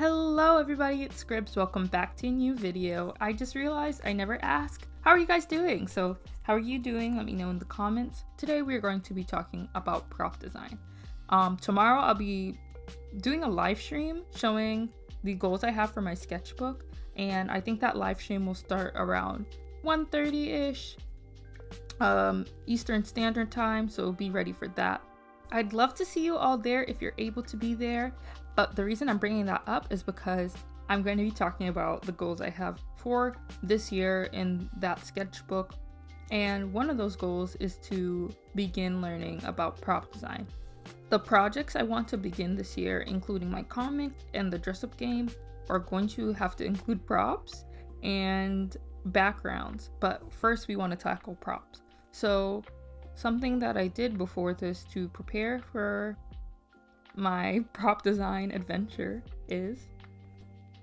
Hello everybody, it's Scribs. Welcome back to a new video. I just realized I never asked, how are you guys doing? So how are you doing? Let me know in the comments. Today we're going to be talking about prop design. Tomorrow I'll be doing a live stream showing the goals I have for my sketchbook, and I think that live stream will start around 1:30ish Eastern Standard Time, so be ready for that. I'd love to see you all there if you're able to be there. But the reason I'm bringing that up is because I'm going to be talking about the goals I have for this year in that sketchbook. And one of those goals is to begin learning about prop design. The projects I want to begin this year, including my comic and the dress-up game, are going to have to include props and backgrounds. But first we want to tackle props. So something that I did before this to prepare for my prop design adventure is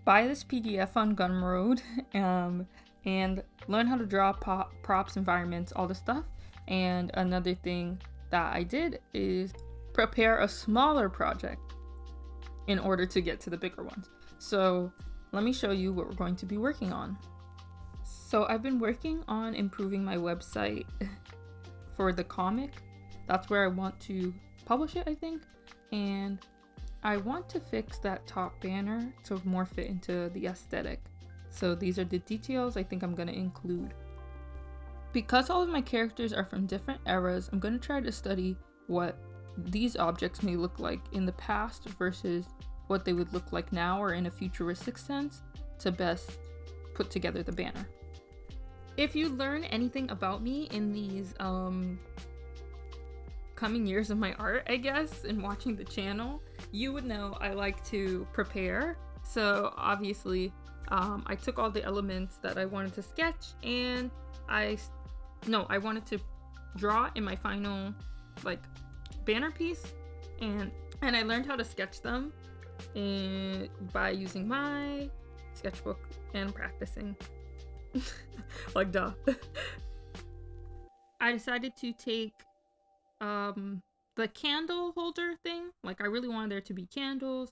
buy this PDF on Gumroad and learn how to draw props, environments, all this stuff. And another thing that I did is prepare a smaller project in order to get to the bigger ones. So let me show you what we're going to be working on. So I've been working on improving my website for the comic. That's where I want to publish it, I think. And I want to fix that top banner to more fit into the aesthetic. So these are the details I think I'm going to include. Because all of my characters are from different eras, I'm going to try to study what these objects may look like in the past versus what they would look like now or in a futuristic sense to best put together the banner. If you learn anything about me in these coming years of my art, I guess, and watching the channel, you would know I like to prepare. So obviously I took all the elements that I wanted to sketch and I wanted to draw in my final banner piece, and I learned how to sketch them by using my sketchbook and practicing. Duh. I decided to take the candle holder thing. I really wanted there to be candles,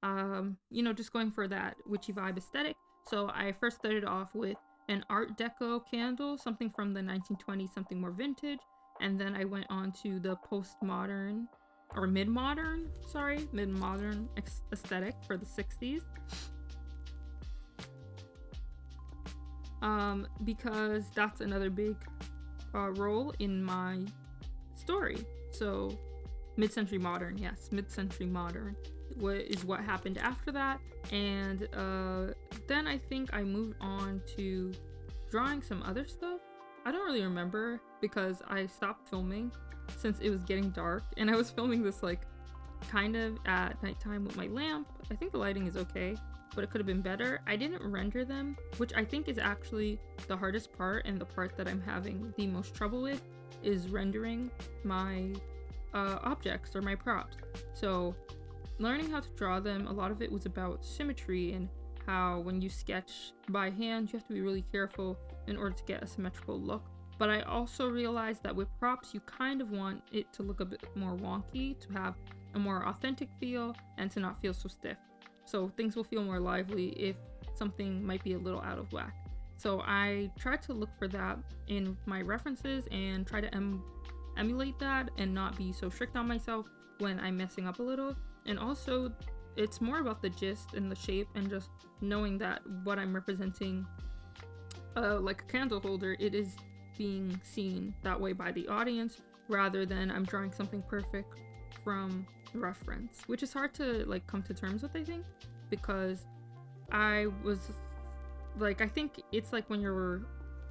just going for that witchy vibe aesthetic. So I first started off with an art deco candle, something from the 1920s, something more vintage, and then I went on to the postmodern or mid-modern aesthetic for the 60s. Because that's another big role in my story. So mid-century modern, yes, mid-century modern is what happened after that. And then I think I moved on to drawing some other stuff. I don't really remember because I stopped filming since it was getting dark, and I was filming this kind of at nighttime with my lamp. I think the lighting is okay, but it could have been better. I didn't render them, which I think is actually the hardest part, and the part that I'm having the most trouble with is rendering my objects or my props. So learning how to draw them, a lot of it was about symmetry and how when you sketch by hand you have to be really careful in order to get a symmetrical look. But I also realized that with props you kind of want it to look a bit more wonky, to have a more authentic feel and to not feel so stiff. So things will feel more lively if something might be a little out of whack. So I tried to look for that in my references and try to emulate that and not be so strict on myself when I'm messing up a little. And also it's more about the gist and the shape and just knowing that what I'm representing, like a candle holder, it is being seen that way by the audience rather than I'm drawing something perfect from reference, which is hard to come to terms with, I think, because I was I think it's when you're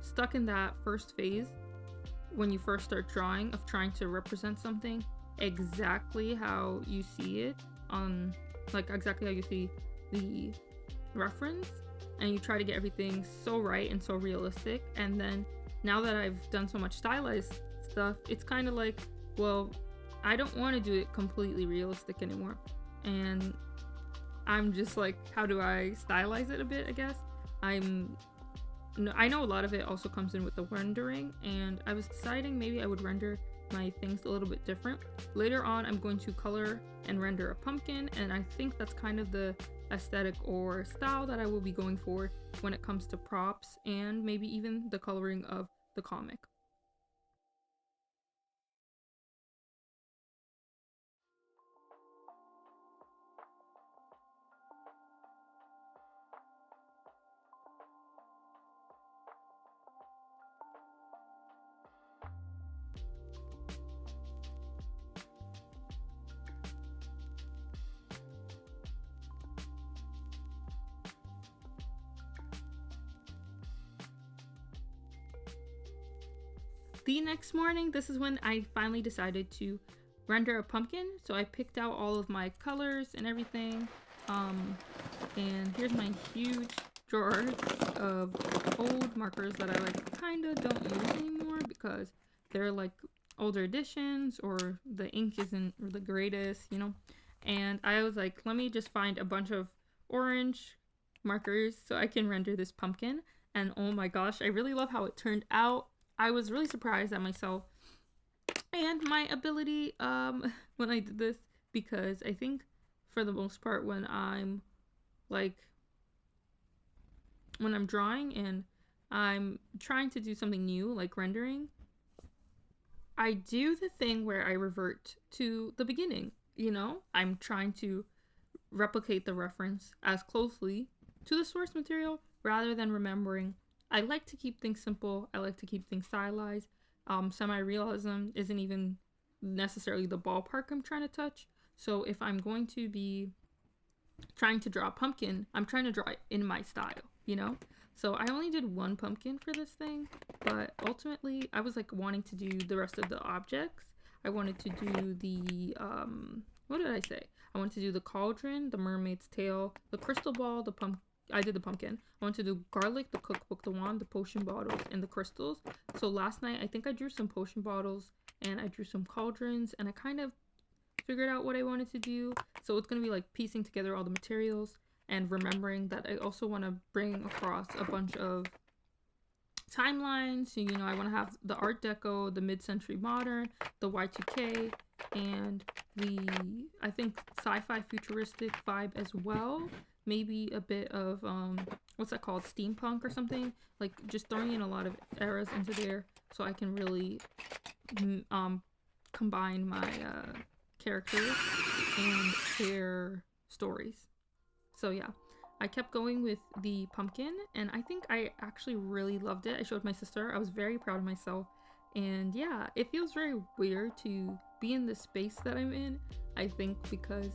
stuck in that first phase when you first start drawing of trying to represent something exactly how you see it on exactly how you see the reference, and you try to get everything so right and so realistic. And then now that I've done so much stylized stuff, it's kind of well, I don't want to do it completely realistic anymore, and I'm just how do I stylize it a bit, I guess. I know a lot of it also comes in with the rendering, and I was deciding maybe I would render my things a little bit different. Later on, I'm going to color and render a pumpkin, and I think that's kind of the aesthetic or style that I will be going for when it comes to props and maybe even the coloring of the comic. The next morning, this is when I finally decided to render a pumpkin. So I picked out all of my colors and everything. And here's my huge drawer of old markers that I like kind of don't use anymore because they're like older editions or the ink isn't the greatest, you know. And I was like, let me just find a bunch of orange markers so I can render this pumpkin. And oh my gosh, I really love how it turned out. I was really surprised at myself and my ability when I did this, because I think for the most part when I'm drawing and I'm trying to do something new like rendering, I do the thing where I revert to the beginning, you know? I'm trying to replicate the reference as closely to the source material rather than remembering. I like to keep things simple. I like to keep things stylized. Semi-realism isn't even necessarily the ballpark I'm trying to touch. So if I'm going to be trying to draw a pumpkin, I'm trying to draw it in my style, you know? So I only did one pumpkin for this thing, but ultimately I was like wanting to do the rest of the objects. I wanted to do the, what did I say? I wanted to do the cauldron, the mermaid's tail, the crystal ball, the pumpkin. I did the pumpkin. I want to do garlic, the cookbook, the wand, the potion bottles, and the crystals. So last night, I think I drew some potion bottles and I drew some cauldrons and I kind of figured out what I wanted to do. So it's going to be like piecing together all the materials and remembering that I also want to bring across a bunch of timelines. So, you know, I want to have the Art Deco, the mid-century modern, the Y2K, and the, I think, sci-fi futuristic vibe as well. Maybe a bit of what's that called, steampunk or something, like just throwing in a lot of eras into there so I can really combine my characters and their stories. So yeah, I kept going with the pumpkin and I think I actually really loved it. I showed my sister. I was very proud of myself, and yeah, it feels very weird to be in the space that I'm in, I think, because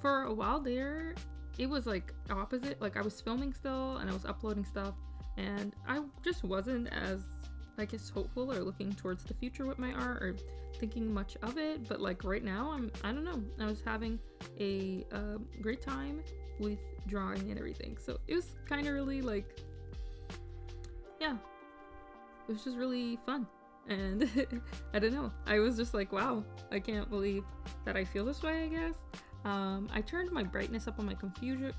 for a while there, it was like opposite. Like I was filming still and I was uploading stuff and I just wasn't as, I guess, hopeful or looking towards the future with my art or thinking much of it. But like right now, I don't know, I was having a great time with drawing and everything. So it was kind of really like, yeah, it was just really fun. And I don't know, I was just like, wow, I can't believe that I feel this way, I guess. I turned my brightness up on my computer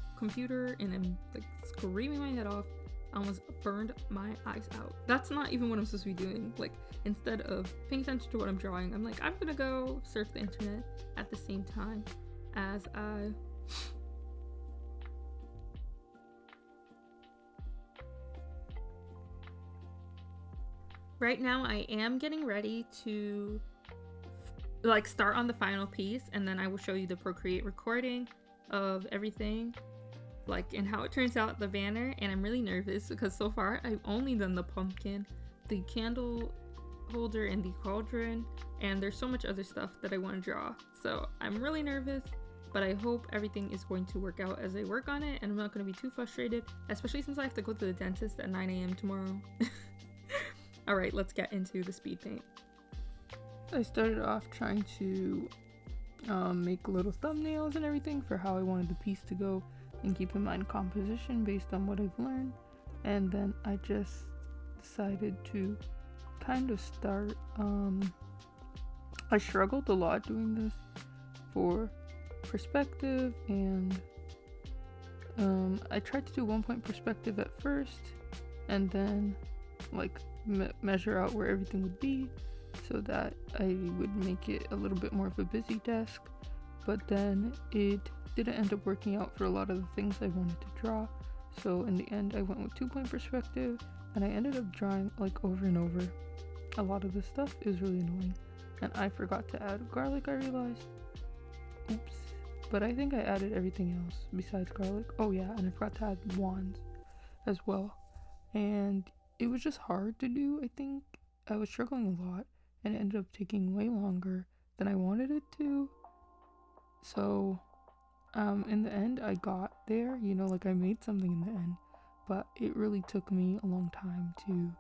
and I'm like screaming my head off. I almost burned my eyes out. That's not even what I'm supposed to be doing. Like, instead of paying attention to what I'm drawing, I'm like, I'm gonna go surf the internet at the same time as I right now I am getting ready to like start on the final piece, and then I will show you the Procreate recording of everything, like, and how it turns out, the banner. And I'm really nervous because so far I've only done the pumpkin, the candle holder, and the cauldron, and there's so much other stuff that I want to draw. So I'm really nervous, but I hope everything is going to work out as I work on it and I'm not going to be too frustrated, especially since I have to go to the dentist at 9 a.m. tomorrow. Alright, let's get into the speed paint. I started off trying to make little thumbnails and everything for how I wanted the piece to go and keep in mind composition based on what I've learned. And then I just decided to kind of start, I struggled a lot doing this for perspective, and I tried to do 1 point perspective at first and then like measure out where everything would be, so that I would make it a little bit more of a busy desk, but then it didn't end up working out for a lot of the things I wanted to draw. So in the end I went with 2-point perspective, and I ended up drawing like over and over a lot of this stuff. Is really annoying. And I forgot to add garlic, I realized. Oops. But I think I added everything else besides garlic. Oh yeah, and I forgot to add wands as well. And it was just hard to do. I think I was struggling a lot, and it ended up taking way longer than I wanted it to. So in the end I got there, you know, like I made something in the end, but it really took me a long time to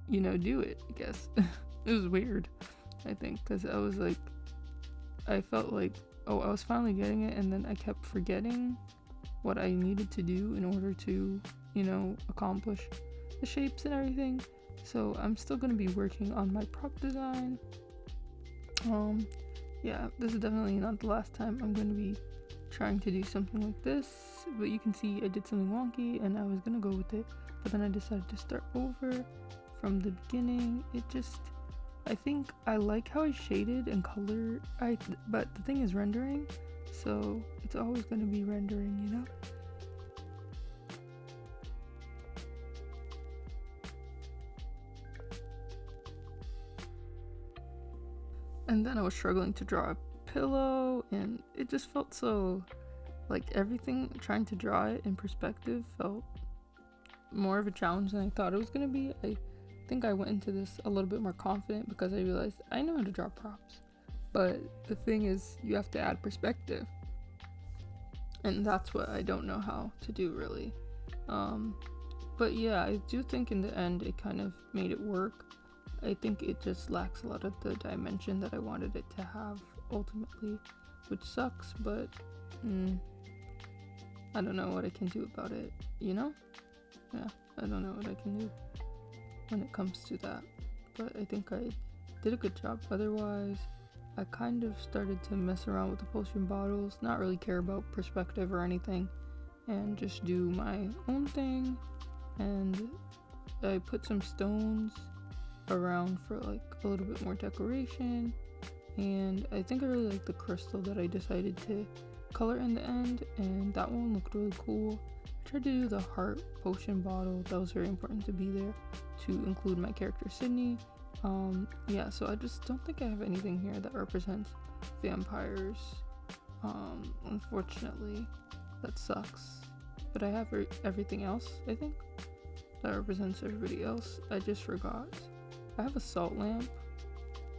you know, do it, I guess. It was weird, I think, because I felt like, oh, I was finally getting it, and then I kept forgetting what I needed to do in order to, you know, accomplish the shapes and everything. So I'm still going to be working on my prop design. Yeah, this is definitely not the last time I'm going to be trying to do something like this, but you can see I did something wonky and I was going to go with it, but then I decided to start over from the beginning. I think I like how I shaded and colored, but the thing is rendering, so it's always going to be rendering, you know? And then I was struggling to draw a pillow, and it just felt so, like, everything, trying to draw it in perspective felt more of a challenge than I thought it was going to be. I think I went into this a little bit more confident because I realized I know how to draw props, but the thing is you have to add perspective, and that's what I don't know how to do really. But yeah, I do think in the end it kind of made it work. I think it just lacks a lot of the dimension that I wanted it to have ultimately, which sucks, but I don't know what I can do about it, you know? Yeah, I don't know what I can do when it comes to that, but I think I did a good job. Otherwise, I kind of started to mess around with the potion bottles, not really care about perspective or anything, and just do my own thing. And I put some stones around for like a little bit more decoration, and I think I really like the crystal that I decided to color in the end, and that one looked really cool. I tried to do the heart potion bottle. That was very important to be there to include my character Sydney. Yeah, so I just don't think I have anything here that represents vampires. Unfortunately, that sucks, but I have everything else, I think, that represents everybody else. I just forgot I have a salt lamp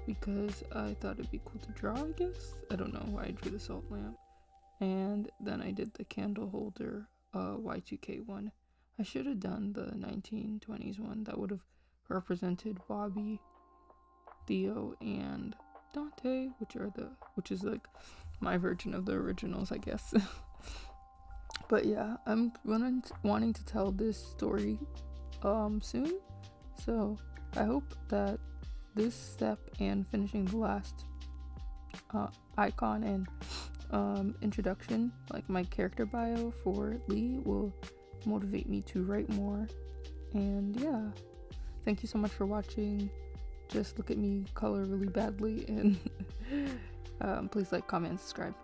because I thought it'd be cool to draw, I guess. I don't know why I drew the salt lamp. And then I did the candle holder Y2K one. I should have done the 1920s one. That would have represented Bobby, Theo, and Dante, which is like my version of the originals, I guess. But yeah, I'm wanting to tell this story soon, so I hope that this step and finishing the last icon and introduction, like my character bio for Lee, will motivate me to write more. And yeah, thank you so much for watching. Just look at me color really badly, and please like, comment, and subscribe.